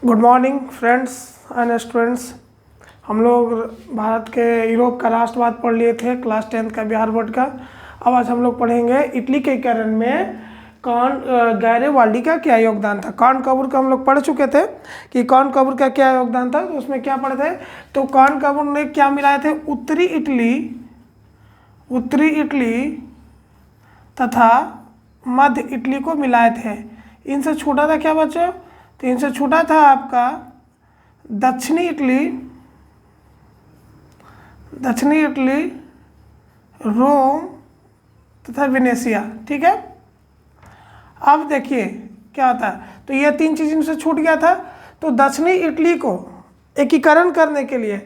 Good morning friends and students. हम लोग भारत के यूरोप का राष्ट्रवाद पढ़ लिए थे क्लास 10th का बिहार बोर्ड का। अब आज हम लोग पढ़ेंगे इटली के कारण में गैरिबाल्डी का क्या योगदान था। कॉनकाबुर का हम लोग पढ़ चुके थे कि कॉनकाबुर का क्या योगदान था, तो उसमें क्या पढ़े थे। तो कॉनकाबुर ने क्या मिलाए थे, उत्तरी इटली तथा मध्य इटली को मिलाए थे। इनसे छोटा था क्या बच्चों, तो इनसे छोटा था आपका दक्षिणी इटली, रोम तथा वेनेशिया। ठीक है, अब देखिए क्या होता है। तो ये तीन चीज़ इनसे छूट गया था। तो दक्षिणी इटली को एकीकरण करने के लिए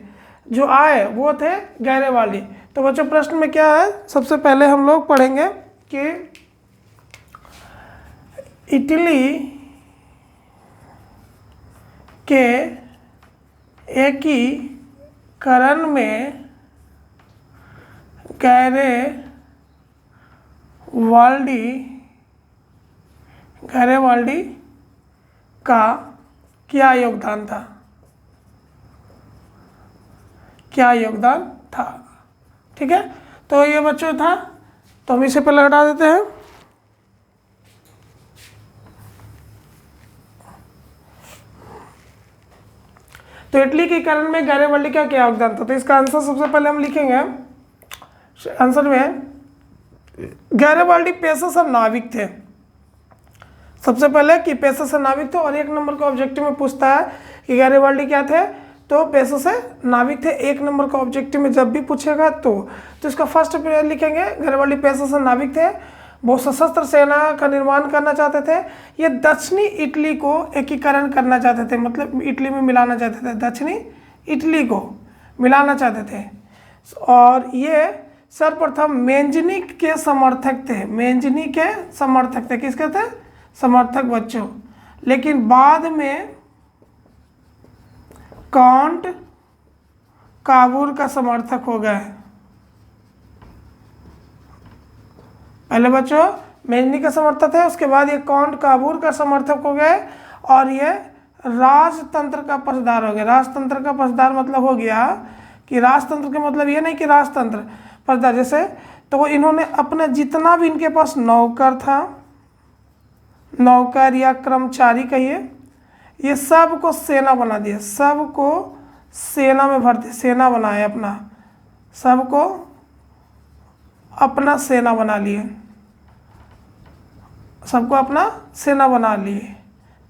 जो आए वो थे गैरिबाल्डी। तो बच्चों प्रश्न में क्या है, सबसे पहले हम लोग पढ़ेंगे कि इटली के एकीकरण में गैरिबाल्डी का क्या योगदान था। ठीक है, तो ये बच्चों था, तो हम इसे पहले हटा देते हैं। तो इटली के कारण में गैरिबाल्डी का क्या योगदान था। तो इसका आंसर सबसे पहले हम लिखेंगे आंसर में, गैरिबाल्डी पेशे से नाविक थे। सबसे पहले कि पेशे से नाविक थे, और एक नंबर का ऑब्जेक्टिव में पूछता है कि गैरिबाल्डी क्या थे, तो पेशे से नाविक थे। एक नंबर का ऑब्जेक्टिव में जब भी पूछेगा तो इसका फर्स्ट लिखेंगे गैरिबाल्डी पेशे से नाविक थे। वो सशस्त्र सेना का निर्माण करना चाहते थे। ये दक्षिणी इटली को एकीकरण करना चाहते थे, मतलब इटली में मिलाना चाहते थे, दक्षिणी इटली को मिलाना चाहते थे। और ये सर्वप्रथम मेंजनी के समर्थक थे। किसके थे, समर्थक बच्चों। लेकिन बाद में कांट काबूर का समर्थक हो गए। पहले बच्चों मेंजनी का समर्थक थे, उसके बाद ये कांट काबूर का समर्थक हो गए, और ये राजतंत्र का पक्षधर हो गए। राजतंत्र का पक्षधर मतलब हो गया कि राजतंत्र के मतलब ये नहीं कि राजतंत्र पक्षधर जैसे, तो इन्होंने अपने जितना भी इनके पास नौकर था, नौकर या कर्मचारी कहिए, ये सबको सेना बना दिया, सबको सेना में भर दिया, सेना बनाए अपना, सबको अपना सेना बना लिए, सबको अपना सेना बना लिए।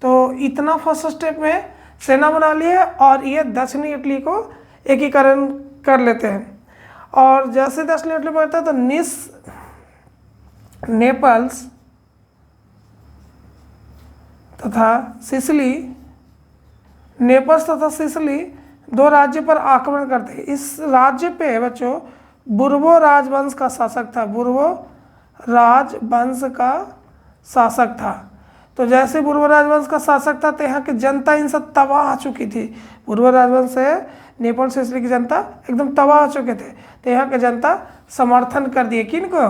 तो इतना फर्स्ट स्टेप में सेना बना लिए, और ये दक्षिणी इटली को एकीकरण कर लेते हैं। और जैसे दक्षिणी इटली बढ़ता है तो नेपल्स तथा सिसिली दो राज्य पर आक्रमण करते हैं। इस राज्य पे बच्चों बुर्बो राजवंश का शासक था। तो जैसे बुर्बो राजवंश का शासक था, तो यहाँ की जनता इनसे तबाह आ चुकी थी। बुर्बो राजवंश से नेपल सिसिली की जनता एकदम तबाह हो चुके थे। तो यहाँ की जनता समर्थन कर दिए किनको,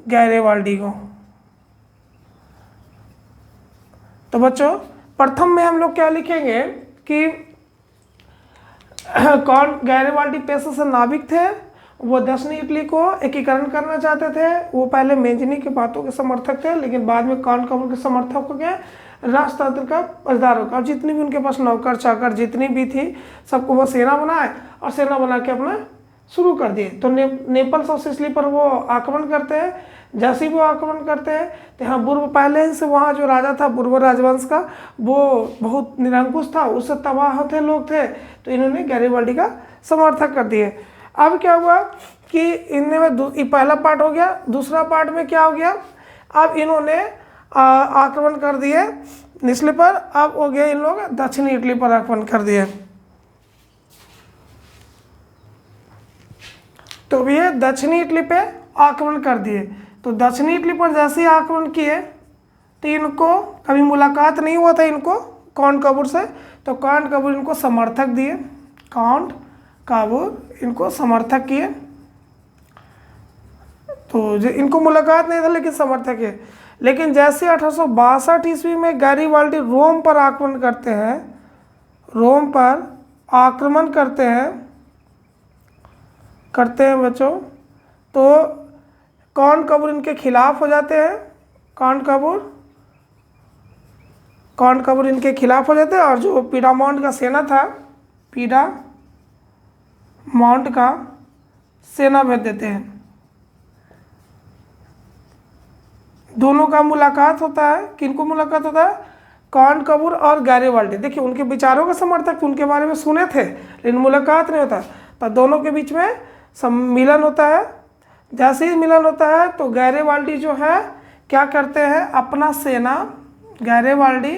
गैरिबाल्डी को। तो बच्चों प्रथम में हम लोग क्या लिखेंगे कि कौन गैरिबाल्डी पेशे से नाविक थे, वो दक्षिणी इटली को एकीकरण करना चाहते थे। वो पहले मेंजनी के बातों के समर्थक थे, लेकिन बाद में कॉनकाबुर के समर्थक हो गए, राजतंत्र का पक्षधर होगा। और जितनी भी उनके पास नौकर चाकर जितनी भी थी, सबको वो सेना बनाए, और सेना बना के अपना शुरू कर दिए। तो नेपल्स और सिसिली पर वो आक्रमण करते हैं। जैसे ही वो आक्रमण करते हैं, तो यहाँ बुर्ब पहले से वहाँ जो राजा था बुर्ब राजवंश का, वो बहुत निरंकुश था, उससे तबाह होते लोग थे। तो इन्होंने गैरिबाल्डी का समर्थक कर दिए। अब क्या हुआ कि इनमें पहला पार्ट हो गया। दूसरा पार्ट में क्या हो गया, अब इन्होंने आक्रमण कर दिए निचले पर। अब हो गया इन लोग दक्षिणी इटली पर आक्रमण कर दिए। तो ये दक्षिणी इटली पे आक्रमण कर दिए। तो दक्षिणी इटली पर जैसे ही आक्रमण किए, तो इनको कभी मुलाकात नहीं हुआ था इनको कॉनकाबुर से। तो कॉनकाबुर इनको समर्थक दिए, कॉनकाबुर इनको समर्थक किए। तो जो इनको मुलाकात नहीं था लेकिन समर्थक है। लेकिन जैसे 1862 ईस्वी में गैरिबाल्डी रोम पर आक्रमण करते हैं, रोम पर आक्रमण करते हैं बच्चों, तो कौंटकबूर इनके खिलाफ हो जाते हैं। कौंटकबूर इनके खिलाफ हो जाते हैं और जो पीडामोंट का सेना था, पीडामोंट का सेना भेज देते हैं। दोनों का मुलाकात होता है। किनको मुलाकात होता है? कौंटकबूर और गैरिबाल्डी। देखिए उनके विचारों का समर्थक उनके बारे में सुने थे, लेकिन मुलाकात नहीं होता, तो दोनों के बीच में सम्मिलन होता है। जैसे ही मिलन होता है तो गैरिबाल्डी जो है क्या करते हैं, गैरिबाल्डी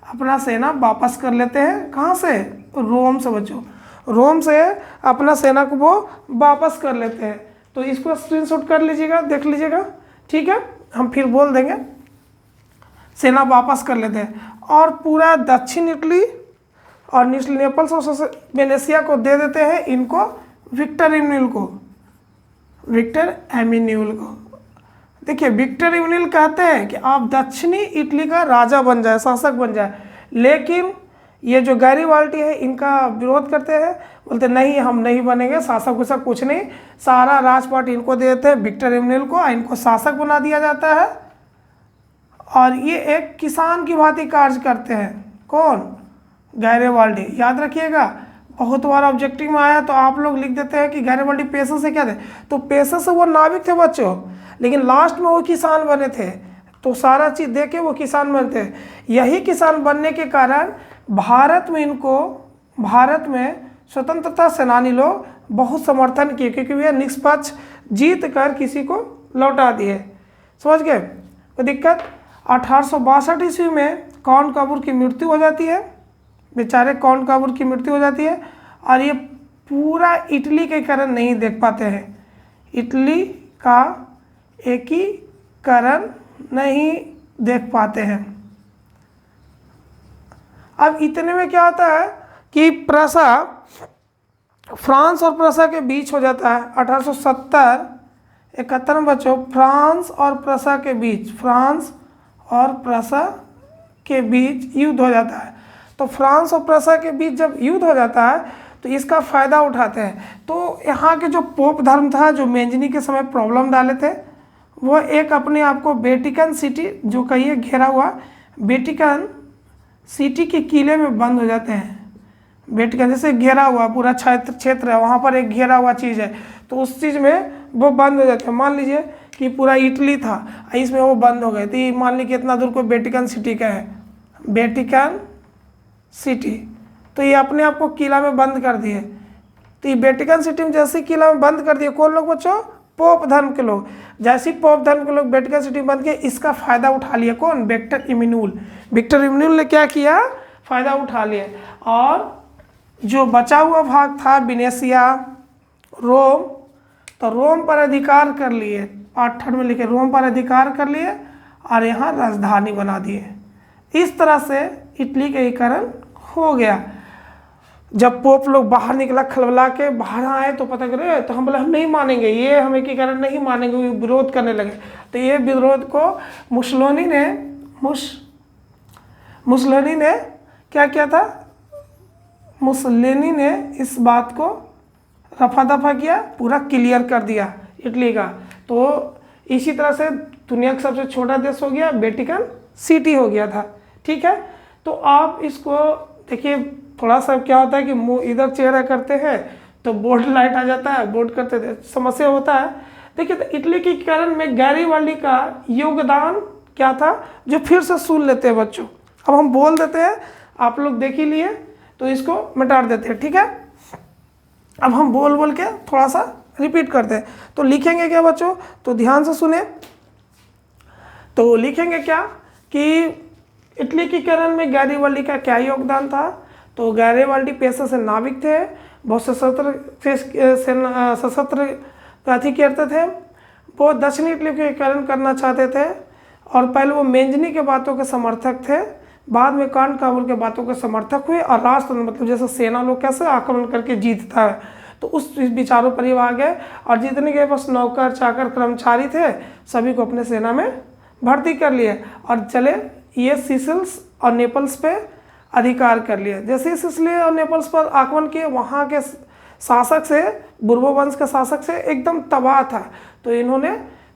अपना सेना वापस कर लेते हैं। कहाँ से? रोम से बच्चों, रोम से अपना सेना को वो वापस कर लेते हैं। तो इसको स्क्रीनशॉट कर लीजिएगा, देख लीजिएगा, ठीक है। हम फिर बोल देंगे। सेना वापस कर लेते हैं और पूरा दक्षिण इटली और नेपल्स और वेनेशिया को दे देते हैं इनको, विक्टर एमिन्यूल को। देखिए विक्टर एमिन्यूल कहते हैं कि आप दक्षिणी इटली का राजा बन जाए, शासक बन जाए, लेकिन ये जो गैरिबाल्डी है इनका विरोध करते हैं, बोलते नहीं हम नहीं बनेंगे शासक, वैसा कुछ नहीं, सारा राजपाट इनको दे देते हैं विक्टर एमिन्यूल को, इनको शासक बना दिया जाता है। और ये एक किसान की भांति कार्य करते हैं। कौन? गैरिबाल्डी। याद रखिएगा, बहुत बार ऑब्जेक्टिव में आया तो आप लोग लिख देते हैं कि गैरिबाल्डी पेशे से क्या थे, तो पेशे से वो नाविक थे बच्चों, लेकिन लास्ट में वो किसान बने थे। तो सारा चीज़ देके वो किसान बनते थे। यही किसान बनने के कारण भारत में स्वतंत्रता सेनानी लोग बहुत समर्थन किए, क्योंकि वे निष्पक्ष जीत कर किसी को लौटा दिए। समझ गए? कोई दिक्कत? 1862 ईस्वी में कौंटकबूर की मृत्यु हो जाती है, बेचारे कौंटकबूर की मृत्यु हो जाती है। और ये पूरा इटली के कारण नहीं देख पाते हैं, इटली का एकीकरण नहीं देख पाते हैं। अब इतने में क्या होता है कि फ्रांस और प्रसा के बीच हो जाता है। 1870-71 में बच्चों फ्रांस और प्रसा के बीच युद्ध हो जाता है। तो फ्रांस और प्रसा के बीच जब युद्ध हो जाता है तो इसका फ़ायदा उठाते हैं। तो यहाँ के जो पोप धर्म था, जो मेंजनी के समय प्रॉब्लम डाले थे, वो एक अपने आप को वेटिकन सिटी, जो कहिए घेरा हुआ वेटिकन सिटी के किले में बंद हो जाते हैं। वेटिकन जैसे घेरा हुआ पूरा क्षेत्र है, वहाँ पर एक घेरा हुआ चीज़ है, तो उस चीज़ में वो बंद हो जाते हैं। मान लीजिए कि पूरा इटली था, इसमें वो बंद हो गए, तो ये मान लीजिए कितना दूर को वेटिकन सिटी का है, वेटिकन सिटी, तो ये अपने आप को किला में बंद कर दिए। तो ये वेटिकन सिटी में जैसे किला में बंद कर दिए, कौन लोग बच्चों? पोप धर्म के लोग। जैसे पोप धर्म के लोग वेटिकन सिटी में बंद किए, इसका फ़ायदा उठा लिया कौन? विक्टर एमिन्यूल ने क्या किया? फ़ायदा उठा लिया, और जो बचा हुआ भाग था वेनेशिया, रोम, तो रोम पर अधिकार कर लिए। 8 में लिखे रोम पर अधिकार कर लिए और यहाँ राजधानी बना दिए। इस तरह से इटली का एकीकरण हो गया। जब पोप लोग बाहर निकला, खलबला के बाहर आए तो पता करे, तो हम बोले हम नहीं मानेंगे, ये हम एकीकरण नहीं मानेंगे, वो विरोध करने लगे। तो ये विरोध को मुसोलिनी ने क्या किया था? मुसोलिनी ने इस बात को रफा दफा किया, पूरा क्लियर कर दिया इटली का। तो इसी तरह से दुनिया का सबसे छोटा देश हो गया, वेटिकन सिटी हो गया था। ठीक है, तो आप इसको देखिए, थोड़ा सा क्या होता है कि मुंह इधर चेहरा करते हैं तो बोर्ड लाइट आ जाता है, बोर्ड करते थे समस्या होता है। देखिए तो इटली के कारण में गैरिबाल्डी का योगदान क्या था, जो फिर से सुन लेते हैं बच्चों। अब हम बोल देते हैं, आप लोग देख ही लिए, तो इसको मिटा देते हैं। ठीक है, अब हम बोल बोल के थोड़ा सा रिपीट करते हैं। तो लिखेंगे क्या बच्चों? तो ध्यान से सुने। तो लिखेंगे क्या कि इटली की करण में गैरिबाल्डी का क्या योगदान था। तो गैरिबाल्डी पेशे से नाविक थे, बहुत सशस्त्र अथी करते थे। वो दक्षिणी इटली के एकीकरण करना चाहते थे, और पहले वो मेंजनी के बातों के समर्थक थे, बाद में कौंटकबूर के बातों के समर्थक हुए, और राष्ट्रतंत्र मतलब जैसे सेना लोग कैसे आक्रमण करके जीतता है, तो उस विचारों पर ही आ गए। और जितने के पास नौकर चाकर कर्मचारी थे सभी को अपने सेना में भर्ती कर लिए, और चले ये सिसिल्स और नेपल्स पे अधिकार कर लिया। जैसे सिसिली और नेपल्स पर आक्रमण किए, वहाँ के शासक से, बुर्बो वंश के शासक से एकदम तबाह था, तो इन्होंने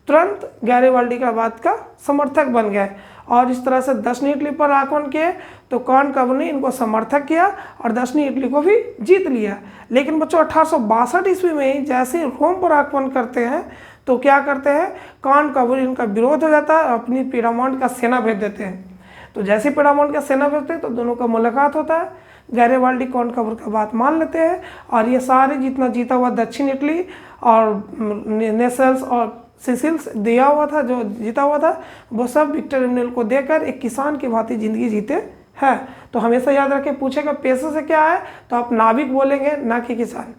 तुरंत गैरिबाल्डी का बात का समर्थक बन गए और इस तरह से दक्षिणी इटली पर आक्रमण किए। तो कॉनकॉर्ड ने इनको समर्थक किया और दक्षिणी इटली को भी जीत लिया। लेकिन बच्चों 1862 ईस्वी में ही जैसे रोम पर आक्रमण करते हैं तो क्या करते हैं, कॉनकॉर्ड इनका विरोध हो जाता है, अपनी पिरामोंट का सेना भेज देते हैं। तो जैसे पिरामोंट का सेना भेजते हैं तो दोनों का मुलाकात होता है, गैरिबाल्डी कॉनकॉर्ड का बात मान लेते हैं और ये सारे जितना जीता हुआ दक्षिण इटली और नेसल्स और सिसिल्स दिया हुआ था, जो जीता हुआ था, वो सब विक्टर एम्मानुएल को देकर एक किसान की भांति जिंदगी जीते हैं। तो हमेशा याद रखें, पूछेगा पेशे से क्या है तो आप नाविक बोलेंगे, ना कि किसान।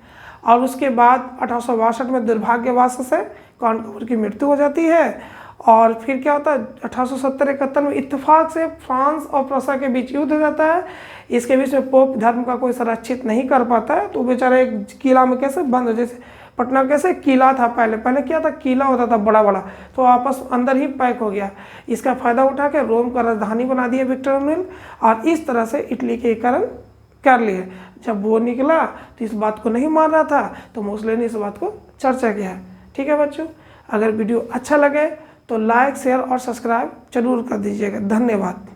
और उसके बाद 1862 में दुर्भाग्यवश से कॉनकॉर्ड की मृत्यु हो जाती है। और फिर क्या होता है, 1870-71 में इत्तेफाक से फ्रांस और प्रूसिया के बीच युद्ध हो जाता है। इसके बीच में पोप धर्म का कोई संरक्षित नहीं कर पाता है, तो बेचारा एक किला में कैसे बंद, जैसे पटना कैसे किला था, पहले क्या था, किला होता था बड़ा बड़ा, तो आपस अंदर ही पैक हो गया। इसका फायदा उठा के रोम का राजधानी बना दिया विक्टर एम्मानुएल और इस तरह से इटली के एकीकरण कर लिए। जब वो निकला तो इस बात को नहीं मान रहा था, तो मुसोलिनी इस बात को चर्चा किया। ठीक है बच्चों, अगर वीडियो अच्छा लगे तो लाइक, शेयर और सब्सक्राइब जरूर कर दीजिएगा। धन्यवाद।